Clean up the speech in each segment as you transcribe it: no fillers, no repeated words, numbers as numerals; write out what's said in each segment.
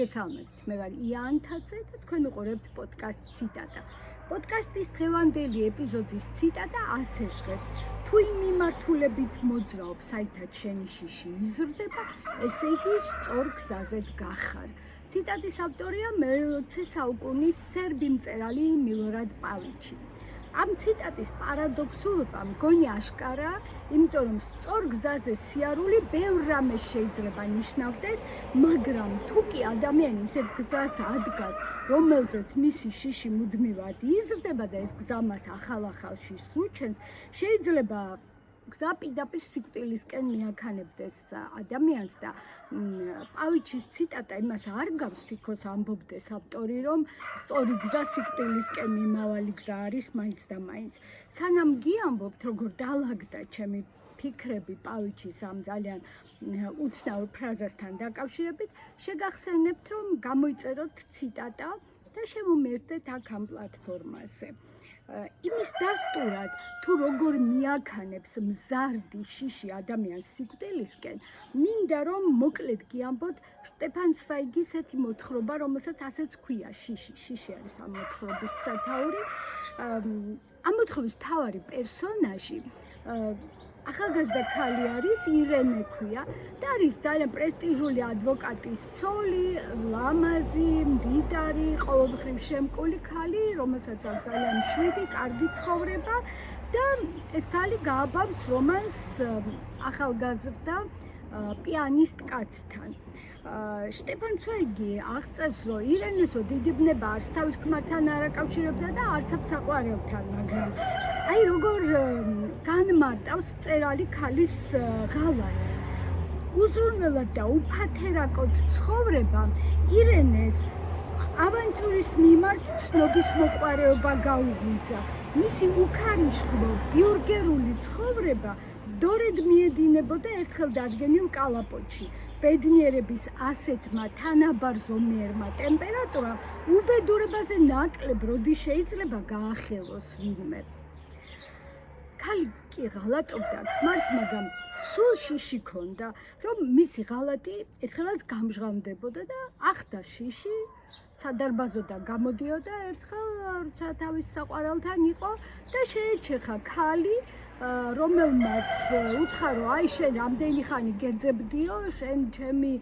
მოგესალმებით. მე ვარ იან თაძე და თქვენ უყურებთ პოდკასტ ციტატა. პოდკასტის დღევანდელი ეპიზოდის ციტატა ასე ჟღერს: თუ იმ მიმართულებით მოძრაობ, საერთოდ შენი შიში იზრდება, ესე იგი სწორ გზაზედ გახარ. ციტატის ავტორია მე-20 საუკუნის სერბი მწერალი მილორად პავიჩი. ამ ციტატის პარადოქსულობა მგონი აშკარაა, იმიტომ რომ სწორ გზაზე სიარული ბევრ რამეს შეიძლება ნიშნავდეს, მაგრამ თუ კი ადამიანი ისეთ გზას ადგას, რომელზეც მისი შიში მუდმივად იზრდება და ეს გზა მას ახალ შიშს უჩენს, შეიძლება გზა პირდაპირ სიკვდილისკენ მიაქანებდეს ადამიანს და პავიჩის ციტატა იმას არ გავს, თითქოს ამბობდეს ავტორი, რომ სწორი გზა სიკვდილისკენ მიმავალი გზა არის მაინც და მაინც. სანამ გიამბობთ, როგორ დაალაგდა ჩემი ფიქრები პავიჩის ამ ძალიან უცნაურ ფრაზასთან დაკავშირებით, შეგახსენებთ, რომ გამოიწეროთ ციტატა და შემომერთდეთ აქ ამ პლატფორმაზე. იმის დასტურად, თუ როგორ მიაქანებს მზარდი შიში ადამიანს სიკვდილისკენ, მინდა რომ მოკლედ გიამბოთ შტეფან ცვაიგის ერთი მოთხრობა, რომელსაც ასეც ქვია შიში. შიში არის ამ მოთხრობის სათაური. ამ მოთხრობის მთავარი პერსონაჟი ახალგაზრდა ქალი არის, ირენე ქვია და არის ძალიან პრესტიჟული ადვოკატის ცოლი, ლამაზი, მდიდარი, ყოველმხრივ შემკული ქალი, რომელსაც აქვს ძალიან მშვიდი, კარგი ცხოვრება და ეს ქალი გააბავს რომანს ახალგაზრდა პიანისტ კაცთან. შტეფან ცვაიგი აღწერს, რომ ირენესო დიდი ბნება არც თავის ქმართან არ აკავშირებდა და არცაც საყვარელთან, მაგრამ აი როგორ განმარტავს მწერალი ქალის ღალატს. უზრუნველად და უფათერაკოდ ცხოვრებამ ირენეს ავანტურის მიმართ ცნობის მოყვარეობა გაუღვიძა. მისი უქარიშხლო ბიურგერული ცხოვრება დორედ მიედინებოდა ერთხელ დადგენილ კალაპოტში. ბედნიერების ასეთმა თანაბარზო მიერმა ტემპერატურამ უბედურებაზე ნაკლებ როდი შეიძლება გაახელოს ვინმე. ქალი კი ღალატობდა ქმარს, მაგრამ სულ შიში ქონდა, რომ მისი ღალატი ერთხელაც გამჟღავნდებოდა და ახდა შიში, სადარბაზოდან გამოდიოდა ერთხელ, როცა თავის საყვარელთან იყო და შეეჩეხა ქალი, რომელმაც უთხრა, რომ აი შენ რამდენი ხანი გეძებდიო, შენ ჩემი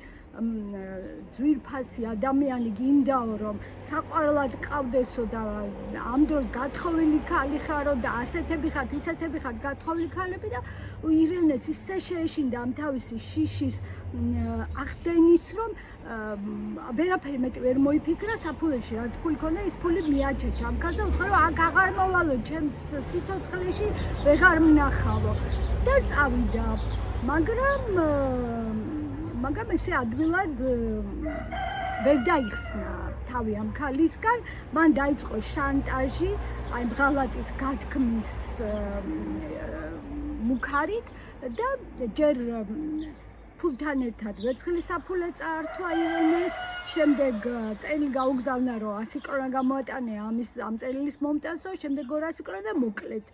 ძვირფასი ადამიანი გინდაო, რომ საყვარელად ყავდესო და ამ დროს გათხოვილი ქალი ხარო და ასეთები ხართ, ისეთები ხართ გათხოვილი ქალები და ირენეს ისე შეეშინდა ამ თავისი შიშის ახდენის, რომ ვერაფერი მეტი ვერ მოიფიქრა, საფულეში რაც ფული ქონდა, ის ფული მიაჩეჩა ამ ქალს და უთხრა, რომ აქ აღარ მოვალო, ჩემს სიცოცხლეში ვეღარ ვნახავო და წავიდა, მაგრამ ესე ადვილად ვერ დაიხსნა თავი ამ ქალისგან, მან დაიწყო შანტაჟი, აი ღალატის გათქმის მუქარით და ჯერ ფულთან ერთად ვერცხლის საფულე წაართვა ირენეს, შემდეგ წელი გაუგზავნა, რომ 100 კრონა გამოატანე ამ წერილის მომტანსო, შემდეგ 200 კრონა და მოკლედ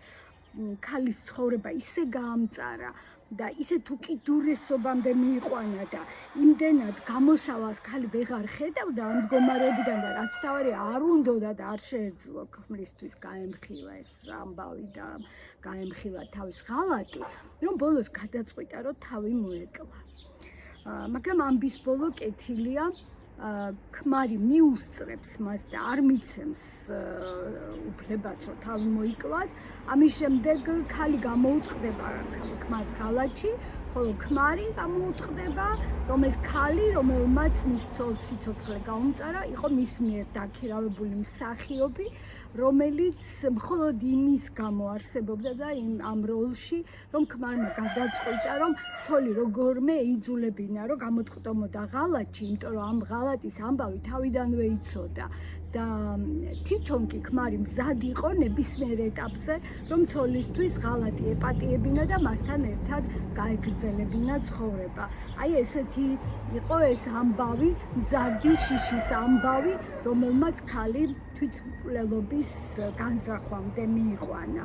ქალის ცხოვრება ისე გაამწარა და ისეთ უკიდურესობამდე მიიყვანა და იმდენად გამოსავალს ქალი ვეღარ ხედავდა ამ მდგომარეობიდან და რაც თავარი არ უნდოდა და არ შეეძლო ქმრისთვის გაემხილა ეს ამბავი და გაემხილა თავის ღალატი, რომ ბოლოს გადაწყვიტა, რომ თავი მოეკლა. მაგრამ ამბის ბოლო კეთილია, ქმარი მიუსწრებს მას და არ მიცემს უფლებას, რომ თავი მოიკლას. ამის შემდეგ ქალი გამოუტყდება ქმარს ღალატში, ხოლო ქმარი გამოუტყდება, რომ ეს ქალი, რომელმაც მის ცოლს სიცოცხლე გაუმწარა, იყო მის მიერ დაქირავებული მსახიობი, რომელიც მხოლოდ იმის გამო არსებობდა და ამ როლში, რომ ქმარმა გადაწყვიტა, რომ ცოლი როგორმე ეიძულებინა, რომ გამოტყდომოდა ღალატში, იმიტომ რომ ამ ღალატის ამბავი თავიდანვე იცოდა და თვითონ კი ქმარი მზად იყო ნებისმიერ ეტაპზე, რომ ცოლისთვის ღალატი ეპატიებინა და მასთან ერთად გაეგრძელებინა ცხოვრება. აი ესეთი იყო ეს ამბავი, მზარდი შიშის ამბავი, რომელმაც ქალი თვითმკვლელობის განზრახვამდე მიიყვანა.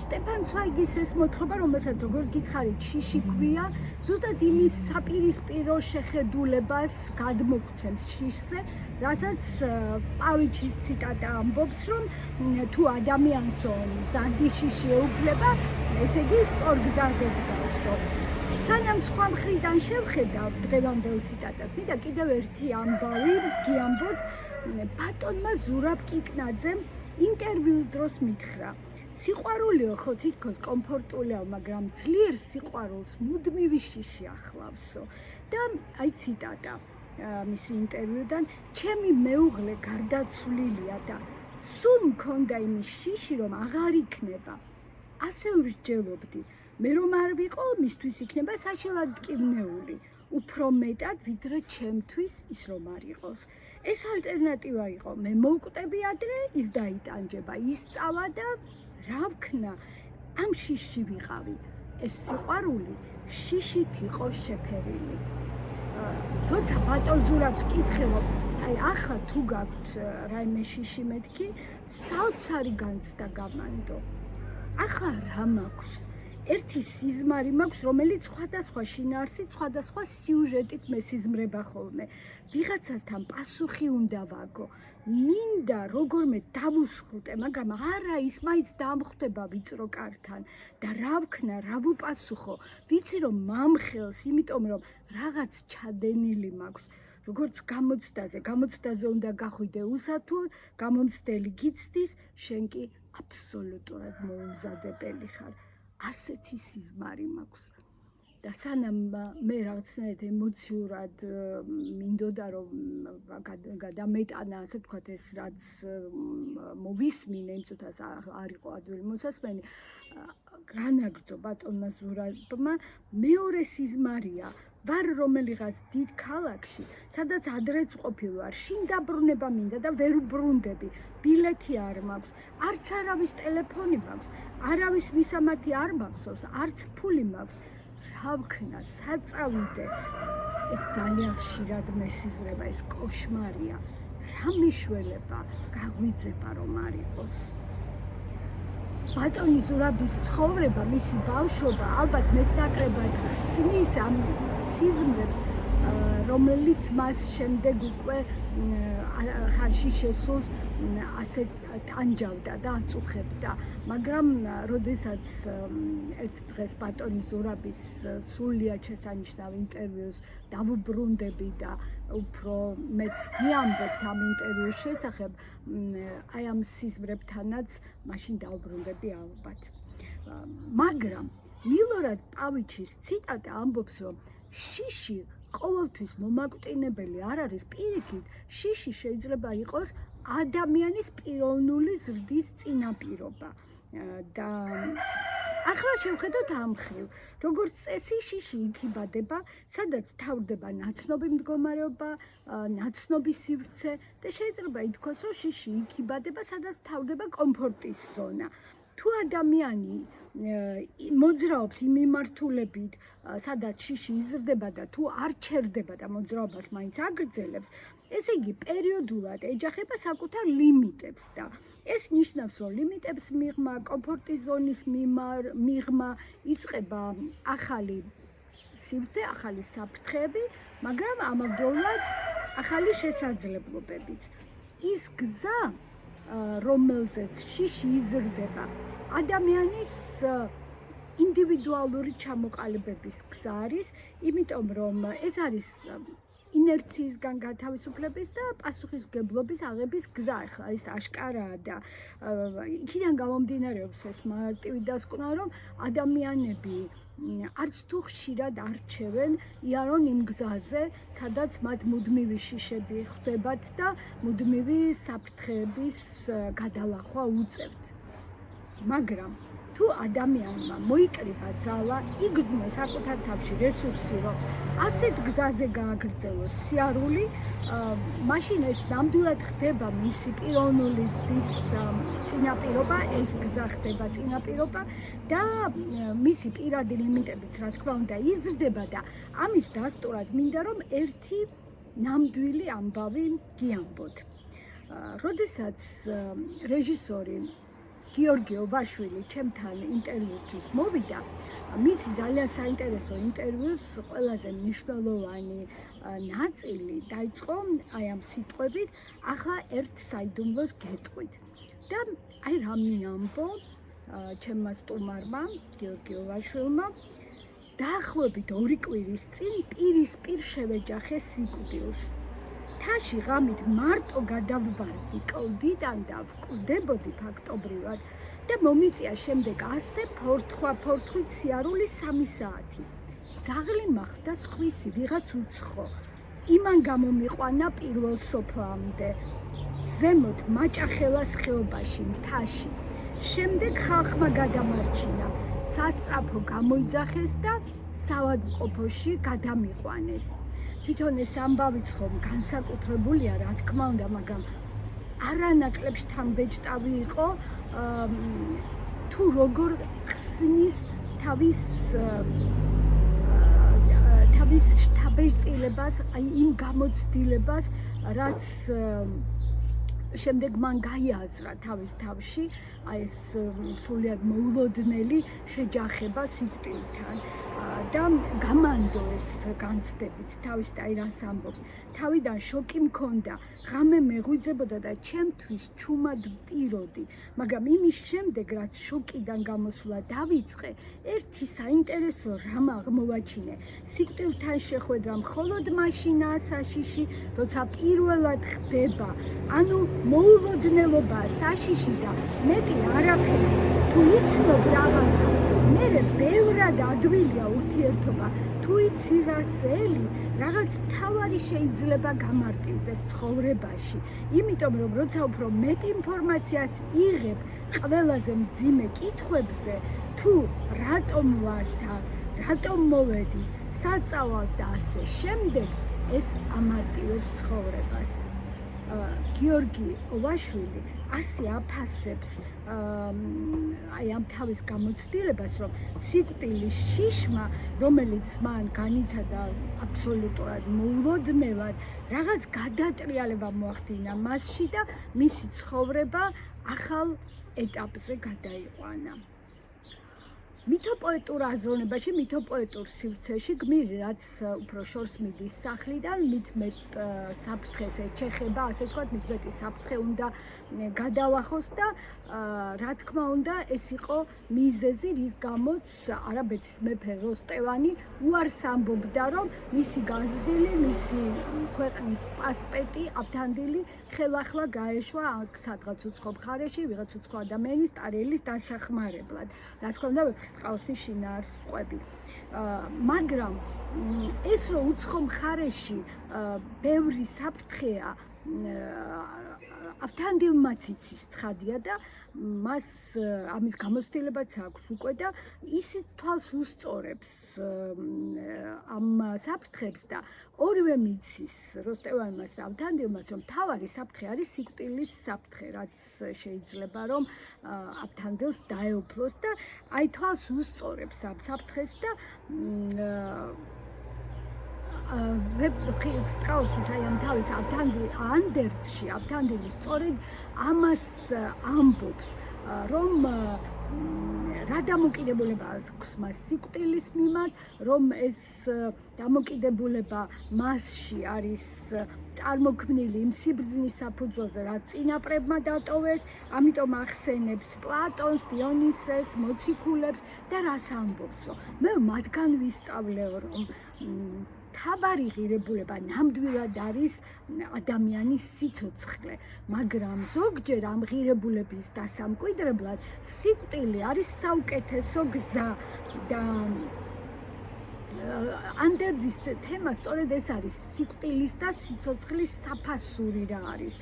სტეფან ცვაიგის ეს მოთხრობა, რომელსაც როგორც გითხარით, შიში ქვია, ზუსტად იმის საპირისპირო შეხედულებას გადმოგვცემს შიშზე, რასაც პავიჩის ციტატა ამბობს, რომ თუ ადამიანსო მზარდი შიში ეუფლება, ესე იგი სწორ გზაზე დგასო. სანამ სხვა მხრიდან შევხედავ დღევანდელ ციტატას, მინდა კიდევ ერთი ამბავი გიამბოთ, ბატონმა ზურაბ კიკნაძემ ინტერვიუს დროს მითხრა, სიყვარულიო ხო თითქოს კომფორტულია, მაგრამ ძლიერ სიყვარულს მუდმივი შიში ახლავსო. და აი ციტატა მისი ინტერვიუდან, ჩემი მეუღლე გარდაცვლილია და სულ მქონდა იმის შიში, რომ აღარ იქნება. ასე ვსჯელობდი, მე რომ არ ვიყო, მისთვის იქნება საშინლად მტკივნეული, უფრო მეტად ვიდრე ჩემთვის ის რომ არ იყოს. ეს ალტერნატივა იყო, მე მოვკვდები ადრე, ის დაიტანჯება, ისწავა და რა ვქნა, ამ შიშში ვიყავი. ეს სიყვარული შიშით იყო შეფერილი. როცა ბატონ ზურაბს კითხულობ, აი ახლა თუ გაქვთ რაიმე შიში მეთქი, საოცარი განცდა გამანდო. ახლა რა მაქვს? ერთი სიზმარი მაქვს, რომელიც სხვადასხვა შინაარსით, სხვადასხვა სიუჟეტით მესიზმრება ხოლმე. ვიღაცასთან პასუხი უნდა ვაგო. მინდა როგორმე დავუსხლტე, მაგრამ არა, ის მაინც დამხვდება ვიწრო კართან და რა ვქნა, რა ვუპასუხო. ვიცი რომ მამხელს, იმიტომ რომ რაღაც ჩადენილი მაქვს. როგორც გამოცდაზე უნდა გახვიდე უსათუოდ, გამომცდელი გიცდის, შენ კი აბსოლუტურად მოუმზადებელი ხარ. ასეთი სიზმარი მაქვს. და სანამ მე რაღაცნაირად ემოციურად მინდოდა რომ გადამეტანა, ასე ვთქვათ, ეს რაც მოვისმინე, იმ წუთას არ იყო ადვილი მოსასმენი, განაგრძო ბატონმა ზურაბმა მეორე სიზმარია. ვარ რომელიღაც დიდ ქალაქში, სადაც ადრეც ყოფილ ვარ, შინ დაბრუნება მინდა და ვერ ვბრუნდები. ბილეთი არ მაქვს, არც არავის ტელეფონი მაქვს, არავის მისამართი არ მახსოვს, არც ფული მაქვს. რა ვქნა, საწავიდე. ეს ძალიან ხშირად მესიზმრება, ეს კოშმარია. რა მეშველება გაგვიძება რომ არ იყოს. ბატონი ზურაბის ცხოვრება, მისი ბავშვობა ალბათ მეტნაკლებად ხსნის ამ სიზმრებს, რომელიც მას შემდეგ უკვე ხანში შესულს ასე ტანჯავდა და აწუხებდა. მაგრამ როდესაც ერთ დღეს ბატონი ზურაბის სრულიად შესანიშნავ ინტერვიუს დავუბრუნდები და უფრო მეც გიამბობთ ამ ინტერვიუს შესახებ, აი ამ სიზმრებთანაც მაშინ დავუბრუნდები ალბათ. მაგრამ მილორად პავიჩის ციტატა ამბობს, რომ შიში ყოველთვის მომაკვდინებელი არ არის, პირიქით, შიში შეიძლება იყოს ადამიანის პიროვნული ზრდის წინაპირობა. და ახლა შევხედოთ ამ მხრივ, როგორც წესი შიში იქიბადება, სადაც თავდება ნაცნობი მდგომარეობა, ნაცნობი სივრცე და შეიძლება ითქვას, რომ შიში იქიბადება, სადაც თავდება კომფორტის ზონა. თუ ადამიანი მოძრაობს იმ მიმართულებით, სადაც შიში იზრდება და თუ არ ჩერდება და მოძრაობას მაინც აგრძელებს, ესე იგი პერიოდულად ეჯახება საკუთარ ლიმიტებს და ეს ნიშნავს, რომ ლიმიტებს მიღმა, კომფორტის ზონის მიღმა იწყება ახალი სივრცე, ახალი საფრთხეები, მაგრამ ამავდროულად ახალი შესაძლებლობებიც. ის გზა, რომელზეც შიში იზრდება, ადამიანის ინდივიდუალური ჩამოყალიბების გზა არის, იმიტომ რომ ეს არის ინერციისგან გათავისუფლების და პასუხისმგებლობის აღების გზა. ახლა ეს აშკარაა და იქიდან გამომდინარეობს ეს მარტივი დასკვნა, რომ ადამიანები არც თუ ხშირად არჩევენ იარონ იმ გზაზე, სადაც მათ მუდმივი შიშები ხვდებათ და მუდმივი საფრთხეების გადალახვა უწევთ. მაგრამ თუ ადამიანმა მოიკრიბა ძალა, იგრძნო საკუთარ თავში რესურსი, რომ ასეთ გზაზე გააგრძელოს სიარული, მაშინ ეს ნამდვილად ხდება მისი პიროვნული ზრდის წინაპირობა, ეს გზა ხდება წინაპირობა და მისი პირადი ლიმიტებიც, რა თქმა უნდა, იზრდება და ამის დასტურად მინდა რომ ერთი ნამდვილი ამბავი გიამბოთ. როდესაც რეჟისორი გიორგი ოვაშვილი ჩემთან ინტერვიუთვის მოვიდა. მისი ძალიან საინტერესო ინტერვიუს ყველაზე მნიშვნელოვანი ნაწილი დაიწყო აი ამ სიტყვებით, ახლა ერთ საიდუმლოს გეტყვით. და აი რა მიამბო ჩემმა სტუმარმა, გიორგი ოვაშვილმა, დაახლოებით 2 კვირის წინ პირისპირ შევეჯახე სიკვდილს. თაში ღამით მარტო გადავვარდი კლდიდან და ვკვდებოდი ფაქტობრივად და მომიწია შემდეგ ასე ფორთხვით სიარული 3 საათი. ძაღლი მახვდა სხვისი ვიღაც უცხო. იმან გამომიყვანა პირველ სოფლამდე. ზემოთ მაჭახელას ხეობაში მთაში. შემდეგ ხალხმა გადამარჩინა. სასწრაფო გამოიძახეს და საავადმყოფოში გადამიყვანეს. თვითონ ეს ამბავიც ხომ განსაკუთრებულია, რა თქმა უნდა, მაგრამ არანაკლებ შთამბეჭდავი იყო თუ როგორ ხსნის თავის შთაბეჭდილებას, აი იმ გამოცდილებას, რაც შემდეგ მან გაიაზრა თავის თავში აი ეს სრულიად მოულოდნელი შეჯახება სიკვდილთან და გამანდო ეს განცდებით თავის და აი რას ამბობს. თავიდან შოკი მქონდა, ღამე მეღვიძებოდა და ჩემთვის ჩუმად ვტიროდი, მაგრამ იმის შემდეგ რაც შოკიდან გამოსვლა დავიწყე, ერთი საინტერესო რამ აღმოვაჩინე. სიკვდილთან შეხვედრა მხოლოდ მაშინაა საშიში, როცა პირველად ხდება, ანუ მოულოდნელობაა საშიში და მეტი არაფერი. თუ იცნობ რაღაცას, მერე ბევრად ადვილია ურთიერთობა. თუ იცი რასელი, რაღაც მთავარი შეიძლება გამარტივდეს ცხოვრებაში. იმიტომ რომ როცა უფრო მეტ ინფორმაციას იღებ ყველაზე მძიმე კითხვებზე, თუ რატომ ვარ და რატომ მოვედი, საწავალ და ასე შემდეგ, ეს ამარტივებს ცხოვრებას. გიორგი ოვაშვილი ასე აფასებს აი ამ თავის გამოცდილებას, რომ სიკვდილის შიშმა, რომელიც მან განიცადა აბსოლუტურად მოულოდნელად, რაღაც გადატრიალება მოახდინა მასში და მისი ცხოვრება ახალ ეტაპზე გადაიყვანა. მითოპოეტურ აზროვნებაში, მითოპოეტურ სივრცეში გმირი, რაც უფრო შორს მიდის სახლიდან, მით მეტ საფრთხეს ეჩეხება, ასე ვთქვათ, მით მეტი საფრთხე უნდა გადავახოს და რა თქმა უნდა, ეს იყო მიზეზი, რის გამოც არაბეთის მეფე როსტევანი უარს ამბობდა, რომ მისი გაზრდილი, მისი ქვეყნის პასპეტი, აფთანდილი ხელახლა გაეშვა სადღაც უცხო მხარეში, ვიღაც უცხო ადამიანის ტარელის დასახმარებლად. რა თქმა უნდა, ვეფხისტყაოსნის შინაარსხვები. მაგრამ ეს რომ უცხო მხარეში ბევრი საფრთხეა, აფთანდილმაც იცის ცხადია და მას ამის გამოცდილებაც აქვს უკვე და ისიც თვალს უსწორებს ამ საფრთხებს და ორივე მიცის როსტევანმაც და აფთანდილმაც, რომ მთავარი საფრთხე არის სიკვდილის საფრთხე, რაც შეიძლება რომ აფთანდილს დაეუფლოს და აი თვალს უსწორებს ამ საფრთხეს და ვეფხისტყაოსნის აი ამ თავის ანდერძში აფთანდილი სწორედ ამას ამბობს, რომ რა დამოკიდებულება აქვს მას სიკვდილის მიმართ, რომ ეს დამოკიდებულება მასში არის წარმოქმნილი იმ სიბრძნის საფუძველზე, რაც წინაპრებმა დატოვეს, ამიტომ ახსენებს პლატონს, დიონისეს, მოციქულებს და რას ამბობსო. მე მათგან ვისწავლეო, რომ თავარი ღირებულება ნამდვილად არის ადამიანის სიცოცხლე, მაგრამ ზოგჯერ ამ ღირებულების დასამკვიდრებლად სიკვდილი არის საუკეთესო გზა და ანდერძის თემა სწორედ ეს არის, სიკვდილის და სიცოცხლის საფასური რა არის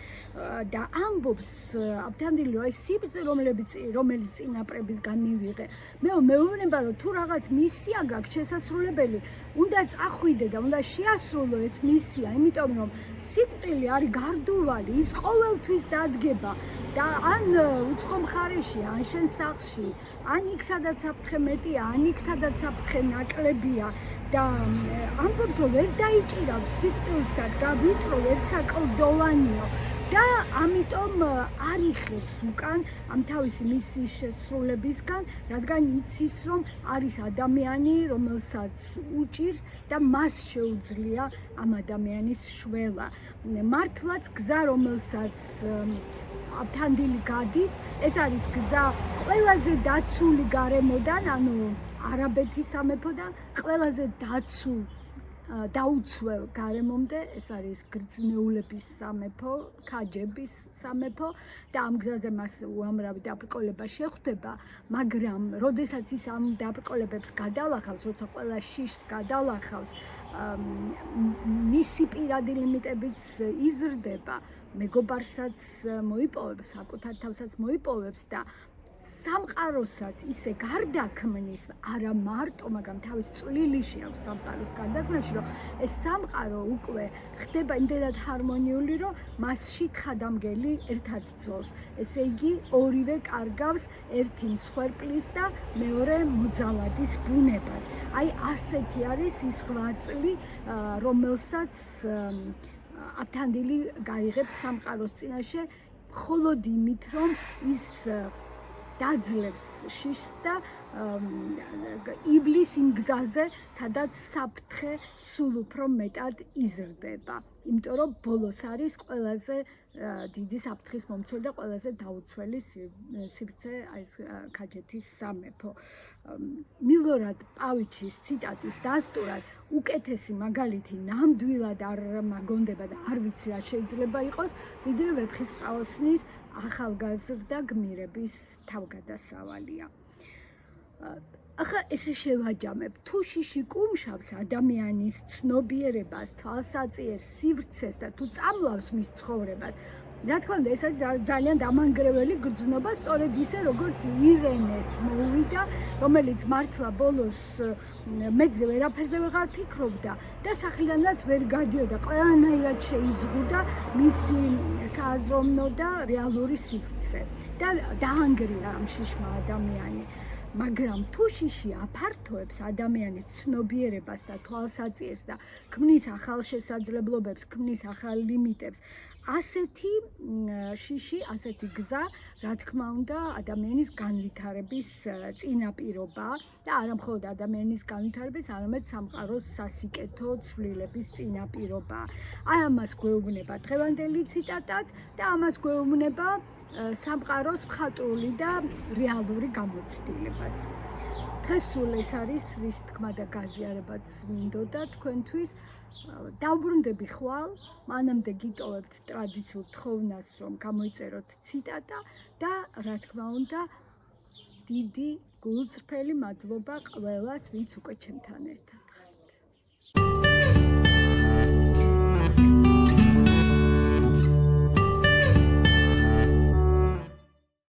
და ამბობს აფთანდილი, რომ ეს სიბრძნე, რომელიც წინაპრებისგან მივიღე, მეუბნება, რომ თუ რაღაც მისია გაქვს შესასრულებელი, უნდა წახვიდე და უნდა შეასრულო ეს მისია, იმიტომ რომ სიკვდილი არის გარდუვალი, ის ყოველთვის დადგება და ან უცხო მხარეში, ან შენ სახლში, ან იქ სადაც საფრთხე მეტია, ან იქ სადაც საფრთხე ნაკლებია და ამბობს, რომ ვერ დაიჭირავს სიკვდილს, ვიწრო, ვერცა კლდოვანიო და ამიტომ არ იხევს უკან ამ თავისი მისიის შესრულებისგან, რადგან იცის, რომ არის ადამიანი, რომელსაც უჭირს და მას შეუძლია ამ ადამიანის შველა. მართლაც გზა, რომელსაც ავთანდილი გადის, ეს არის გზა ყველაზე დაცული გარემოდან, ანუ არაბეთის სამეფოდან, ყველაზე დაცულ დაუცველ გარემომდე, ეს არის გრძნეულების სამეფო, ქაჯების სამეფო და ამ გზაზე მას უამრავი დაბრკოლება შეხვდება, მაგრამ როდესაც ის ამ დაბრკოლებებს გადალახავს, როცა ყველა შიშს გადალახავს, მისი პირადი ლიმიტებიც იზრდება, მეგობარსაც მოიპოვებს, საკუთარ თავსაც მოიპოვებს და სამყაროსაც ისე გარდაქმნის, არა მარტო, მაგრამ თავის წვლილში აქვს სამყაროს გარდაქმნაში, რომ ეს სამყარო უკვე ხდება იმდენად ჰარმონიული, რომ მასში თხადამგელი ერთად ძოვს. ესე იგი, ორივე კარგავს ერთი მსხვერპლის და მეორე მოძალადის ბუნებას. აი, ასეთი არის ის ღვაწლი, რომელსაც ავთანდილი გაიღებს სამყაროს წინაშე, მხოლოდ იმით, რომ ის დაძლევს შიშს და ივლის იმ გზაზე, სადაც საფრთხე სულ უფრო მეტად იზრდება. იმიტომ რომ ბოლოს არის ყველაზე დიდი საფრთხის მომცველი და ყველაზე დაუცველი სივრცე, ეს ქაჯეთის სამეფო. მილორად პავიჩის ციტატის დასტურად უკეთესი მაგალითი ნამდვილად არ მაგონდება და არ ვიცი რა შეიძლება იყოს, დიდრე ვეფხისტყაოსნის ახალგაზრდა გმირების თავგადასავალია. ახლა ესე შევაჯამებ, თუ შიში კუმშავს ადამიანის ცნობიერებას, თვალსაწიერს, სივრცეს და თუ წამლავს მის ცხოვრებას, რა თქმა უნდა, ეს არის ძალიან დამანგრეველი გრძნობა, სწორედ ისე, როგორც ირენეს მოვიდა, რომელიც მართლა ბოლოს მეძე ვერაფერზე ვეღარ ფიქრობდა და სახლიდანაც ვერ გადიოდა, ყველანაირად შეიზღუდა მისი სააზროვნო და რეალური სივრცე და დაანგრია ამ შიშმა ადამიანი. მაგრამ თუ შიში აფართოებს ადამიანის ცნობიერებას და თვალსაწიერს და ქმნის ახალ შესაძლებლობებს, ქმნის ახალ ლიმიტებს, ასეთი შიში, ასეთი გზა, რა თქმა უნდა, ადამიანის განვითარების წინაპირობაა და არა მხოლოდ ადამიანის განვითარების, არამედ სამყაროს სასიკეთო ცვლილების წინაპირობაა. აი ამას გვეუბნება დღევანდელი ციტატაც და ამას გვეუბნება სამყაროს მხატვრული და რეალური გამოცდილებაც. დღეს სულ ეს არის, რის თქმა და გაზიარებაც მინდოდა თქვენთვის. დავბრუნდები ხვალ, მანამდე გიტოვებთ ტრადიციულ თხოვნას, რომ გამოიწეროთ ციტატა და რა თქმა უნდა, დიდი გულწრფელი მადლობა ყველას, ვინც უკვე ჩემთან ერთად ხართ.